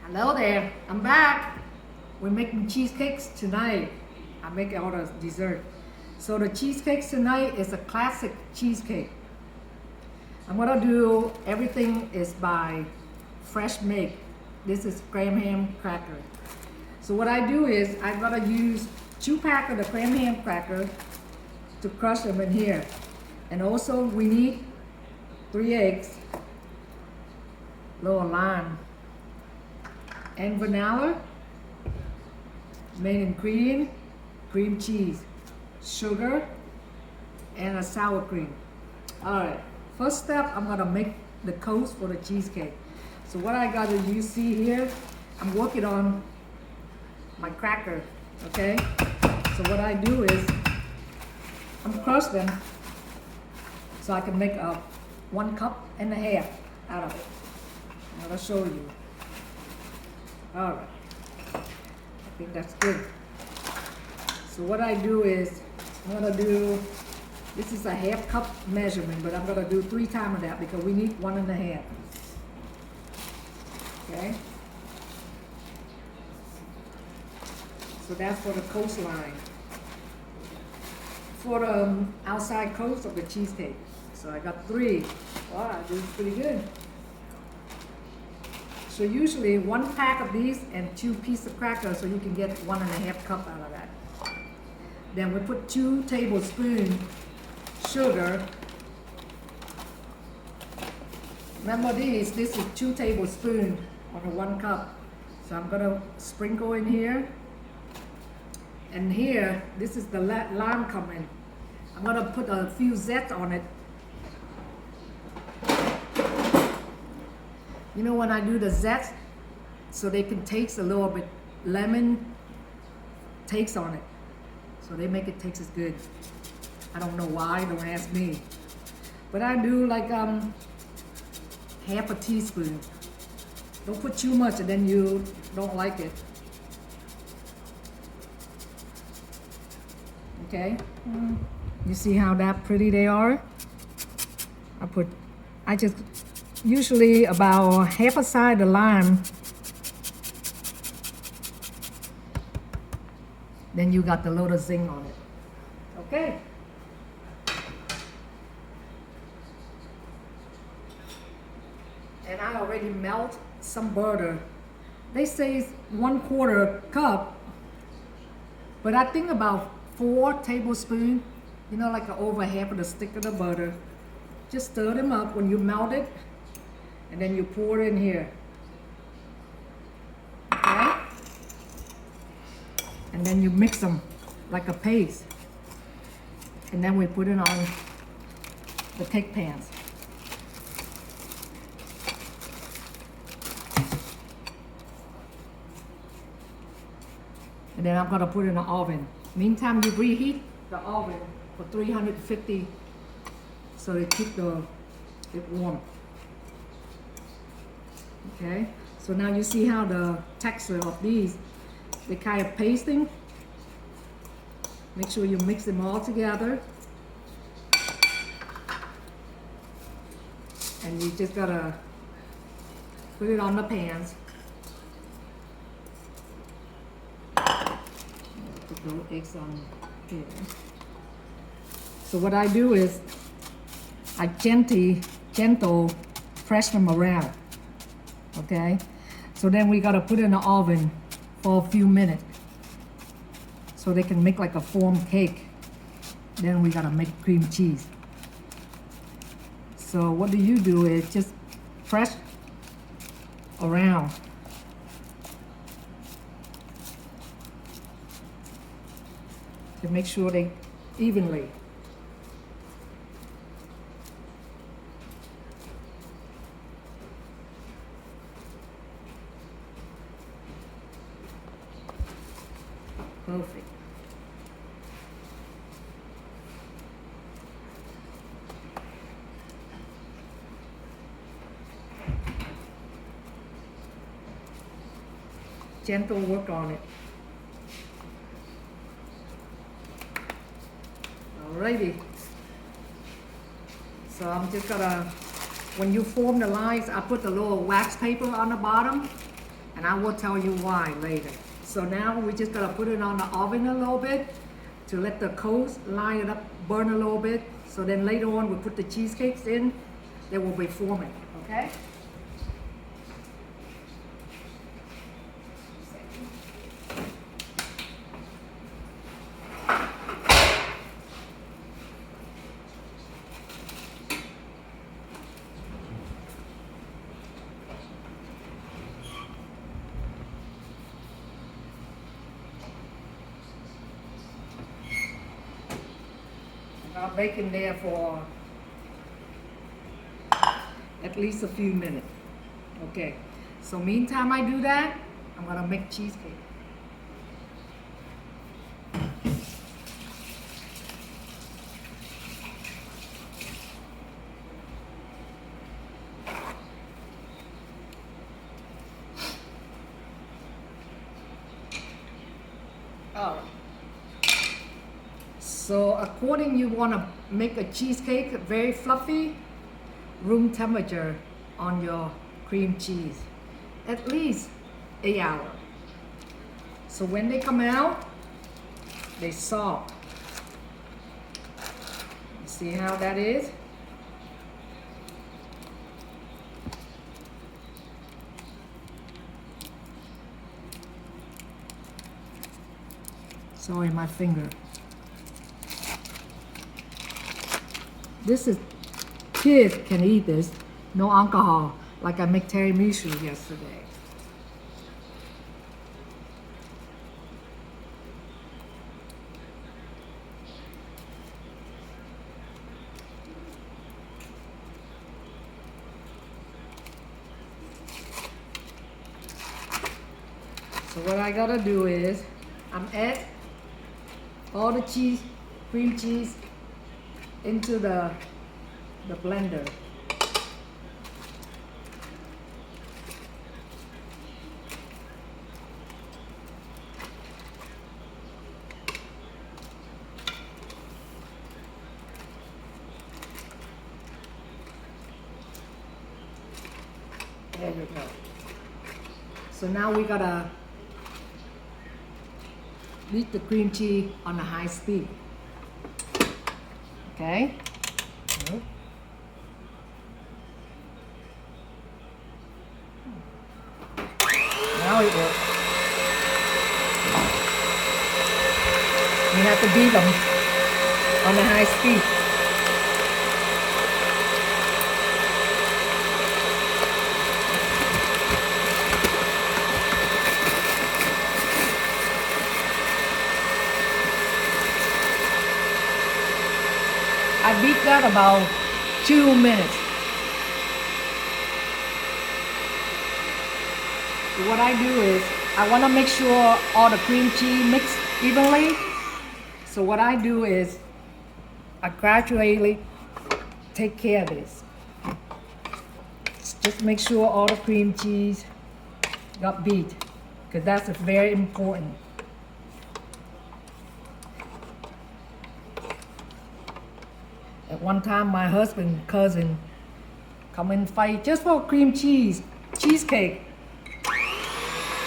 Hello there, I'm back. We're making cheesecakes tonight. I make all the dessert. So the cheesecakes tonight is a classic cheesecake. I'm gonna do everything is by fresh make. This is graham ham cracker. So what I do is I'm gonna use 2 pack of the graham ham cracker to crush them in here. And also we need 3 eggs, little lime, and vanilla, main ingredient, cream cheese, sugar, and a sour cream. Alright, first step, I'm gonna make the coat for the cheesecake. So what I got is, you see here, I'm working on my cracker, okay? So what I do is, I'm crush them so I can make a 1.5 cups out of it. I'm gonna show you. Alright, I think that's good. So what I do is, I'm gonna do, this is a 1/2 cup measurement, but I'm gonna do 3 times of that because we need 1.5. Okay? So that's for the coastline. For the outside coast of the cheesecake. So I got 3. Wow, this is pretty good. So usually 1 pack of these and 2 pieces of cracker, so you can get 1.5 cup out of that. Then we put 2 tablespoons sugar. Remember this is 2 tablespoons on a 1 cup. So I'm gonna sprinkle in here. And here, this is the lime coming. I'm gonna put a few zest on it. You know, when I do the zest, so they can taste a little bit lemon taste on it. So they make it taste as good. I don't know why, don't ask me. But I do like 1/2 teaspoon. Don't put too much and then you don't like it. Okay? You see how that pretty they are? I just usually about 1/2 a side of lime. Then you got the little zing on it. Okay. And I already melt some butter. They say it's 1/4 cup, but I think about 4 tablespoons, you know, like over 1/2 of the stick of the butter. Just stir them up when you melt it, and then you pour it in here. Okay? And then you mix them like a paste. And then we put it on the cake pans. And then I'm gonna put it in the oven. Meantime, you reheat the oven for 350 so they keep it warm. Okay, so now you see how the texture of these, they kind of pasting. Make sure you mix them all together. And you just gotta put it on the pans. Put the eggs on here. So what I do is I gentle press them around. Okay? So then we gotta put it in the oven for a few minutes so they can make like a form cake. Then we gotta make cream cheese. So what you do is just press around. To make sure they evenly. Perfect. Gentle work on it. Alrighty. So I'm just gonna, when you form the lines, I put the little wax paper on the bottom And I will tell you why later. So now we're just gonna put it on the oven a little bit to let the coals line it up, burn a little bit. So then later on we put the cheesecakes in, they will be forming, okay? I'll bake in there for at least a few minutes. Okay, so meantime I do that, I'm gonna make cheesecake. Oh. So according you want to make a cheesecake very fluffy, room temperature on your cream cheese, at least 8 hours. So when they come out, they soft. You see how that is? Sorry, my finger. This is, kids can eat this, no alcohol, like I make tiramisu yesterday. So what I gotta do is, I'm add all the cheese, cream cheese, into the blender. There we go. So now we gotta beat the cream cheese on a high speed. Okay? Now it works. You have to beat them on a high speed. I beat that about 2 minutes. So what I do is, I want to make sure all the cream cheese mix evenly. So what I do is, I gradually take care of this. Just make sure all the cream cheese got beat, because that's very important. At one time, my husband's cousin come and fight just for cream cheesecake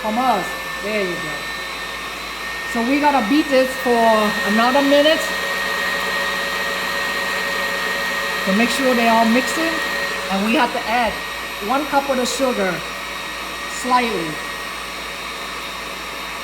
from us. There you go. So we gotta beat this for another minute to make sure they all mixing, and we have to add 1 cup of the sugar slightly.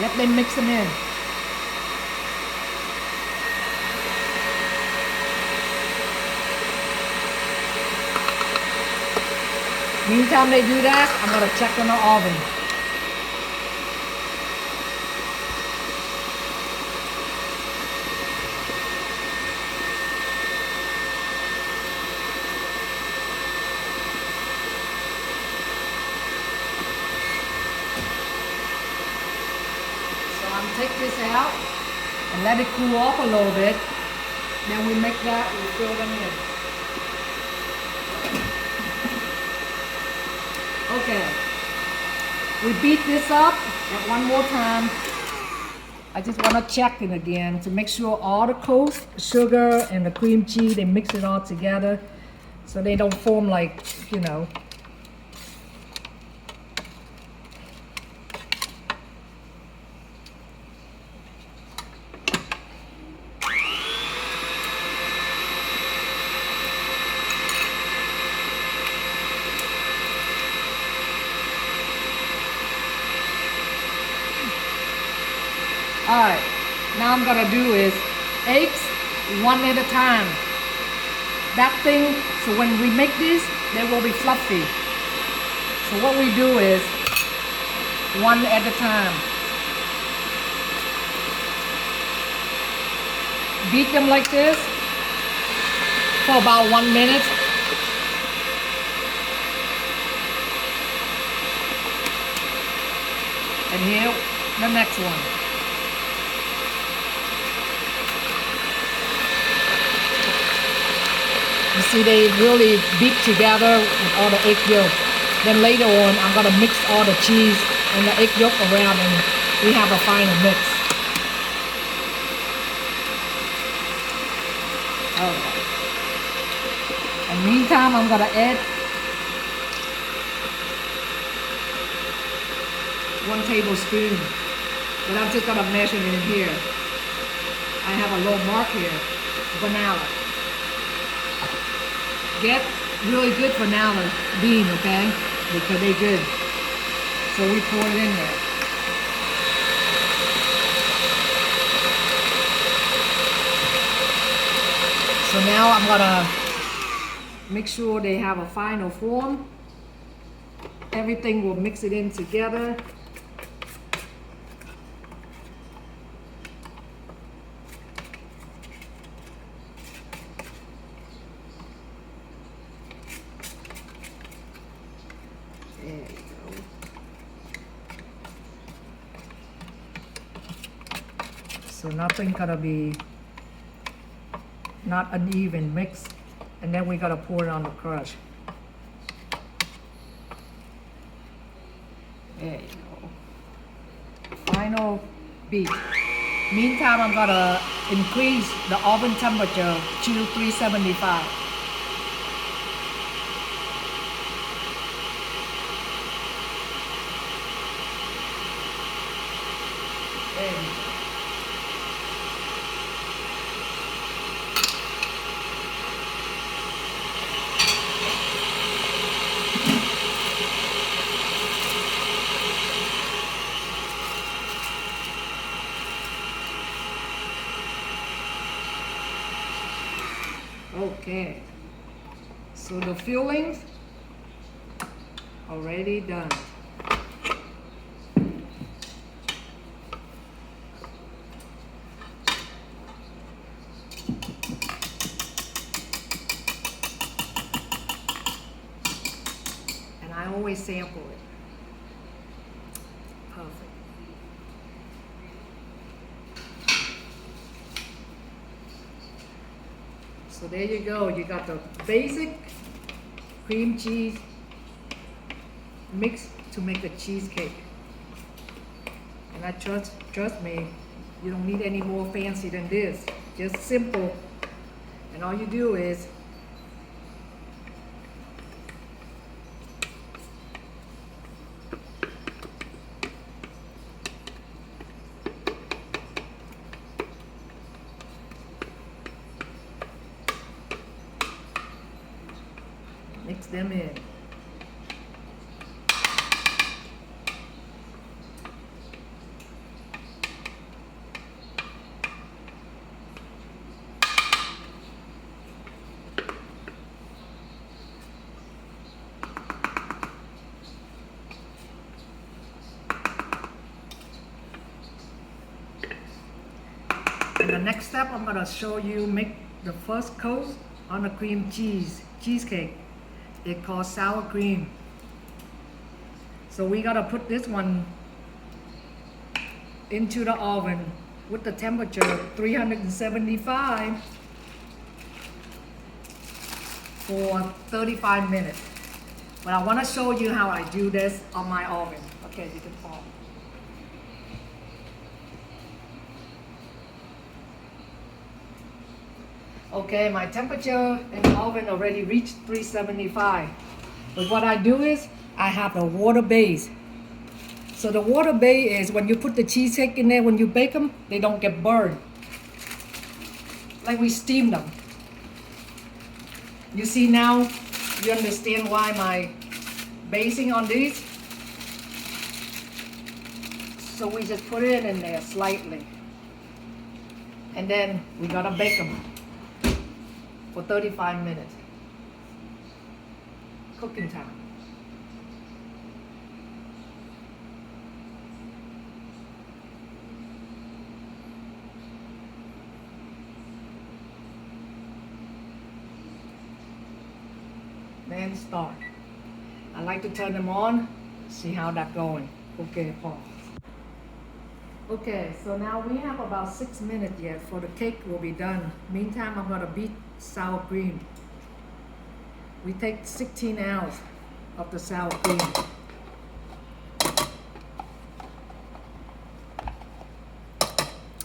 Let them mix them in. Meantime they do that, I'm gonna check on the oven. So I'm take this out and let it cool off a little bit. Then we make that, we fill them in. Okay, we beat this up and one more time. I just want to check it again to make sure all the coast, sugar and the cream cheese, they mix it all together so they don't form like, you know. Alright, now I'm gonna do is eggs one at a time. That thing, so when we make this, they will be fluffy. So what we do is one at a time. Beat them like this for about 1 minute. And here, the next one. You see they really beat together with all the egg yolk. Then later on, I'm gonna mix all the cheese and the egg yolk around and we have a final mix. Alright. And meantime, I'm gonna add 1 tablespoon, but I'm just gonna measure it in here. I have a low mark here, vanilla. Get really good vanilla bean, okay? Because they're good. So we pour it in there. So now I'm gonna make sure they have a final form. Everything will mix it in together. There you go. So nothing gonna be not uneven mix, and then we gotta pour it on the crush. There you go. Final beat. Meantime, I'm gonna increase the oven temperature to 375. There you go. Okay, so the fillings already done. And I always sample it. Perfect. So there you go. You got the basic cream cheese mix to make a cheesecake. And I trust me, you don't need any more fancy than this. Just simple. And all you do is mix them in. And the next step, I'm gonna show you make the first coat on the cream cheesecake. It's called sour cream. So we gotta put this one into the oven with the temperature 375 for 35 minutes. But I wanna show you how I do this on my oven. Okay, you can pause. Okay, my temperature in the oven already reached 375. But what I do is, I have a water base. So the water base is when you put the cheesecake in there, when you bake them, they don't get burned. Like we steam them. You see now, you understand why my basing on these? So we just put it in there slightly. And then we gotta bake them for 35 minutes. Cooking time. Then start. I like to turn them on, see how that's going. Okay, pause. Okay, so now we have about 6 minutes yet for the cake will be done. Meantime, I'm gonna beat sour cream. We take 16 ounces of the sour cream.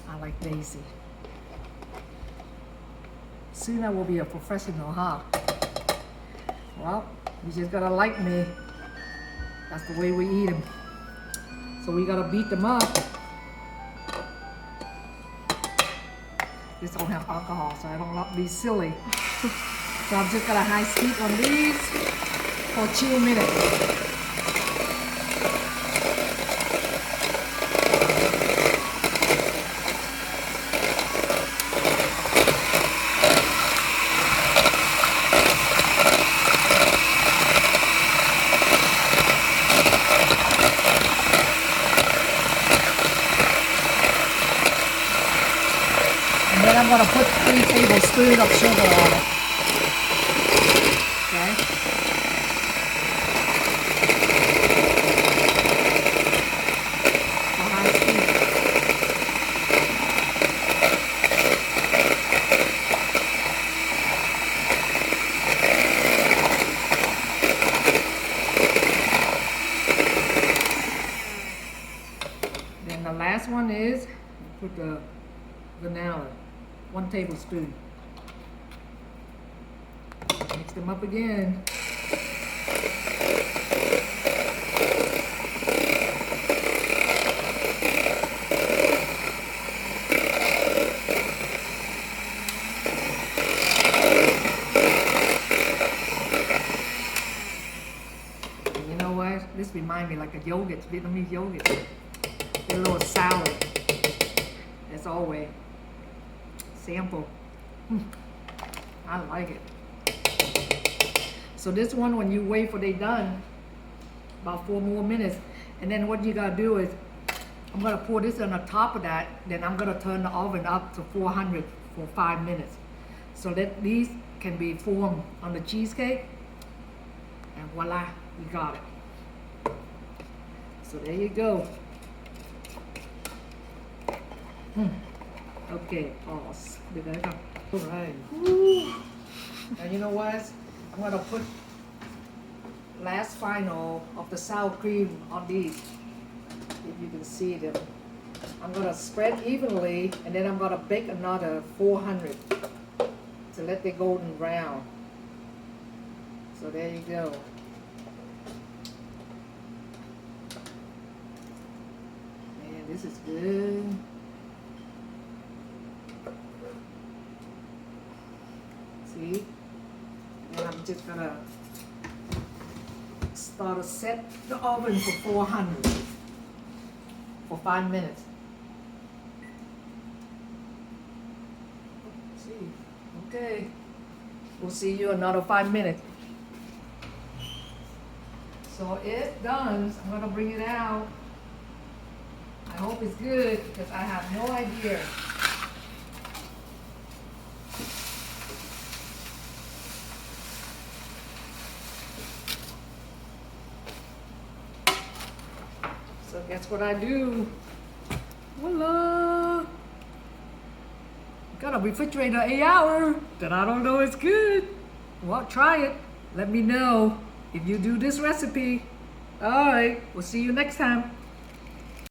I like Daisy. Soon I will be a professional, huh? Well, you just gotta like me. That's the way we eat them. So we gotta beat them up. This don't have alcohol, so I don't want to be silly. So I'm just gonna high speed on these for 2 minutes. And then I'm gonna put 3 tablespoons of sugar on it. Okay. For high speed. Then the last one is put the vanilla. 1 tablespoon. Mix them up again. And you know what? This reminds me like a yogurt, Vietnamese yogurt. A little sour. As always. Sample. I like it. So this one, when you wait for they done, about 4 more minutes, and then what you gotta do is, I'm gonna pour this on the top of that, then I'm gonna turn the oven up to 400 for 5 minutes, so that these can be formed on the cheesecake, and voila, you got it. So there you go. Okay, pause. Alright. And you know what? I'm gonna put last final of the sour cream on these. If you can see them. I'm gonna spread evenly and then I'm gonna bake another 400 to let it golden brown. So there you go. Man, this is good. See? And I'm just gonna start to set the oven for 400 for 5 minutes. See? Okay. We'll see you another 5 minutes. So it's done. I'm gonna bring it out. I hope it's good because I have no idea. So guess what I do? Voila! Got a refrigerator 8 hours that I don't know it's good. Well, try it. Let me know if you do this recipe. All right, we'll see you next time.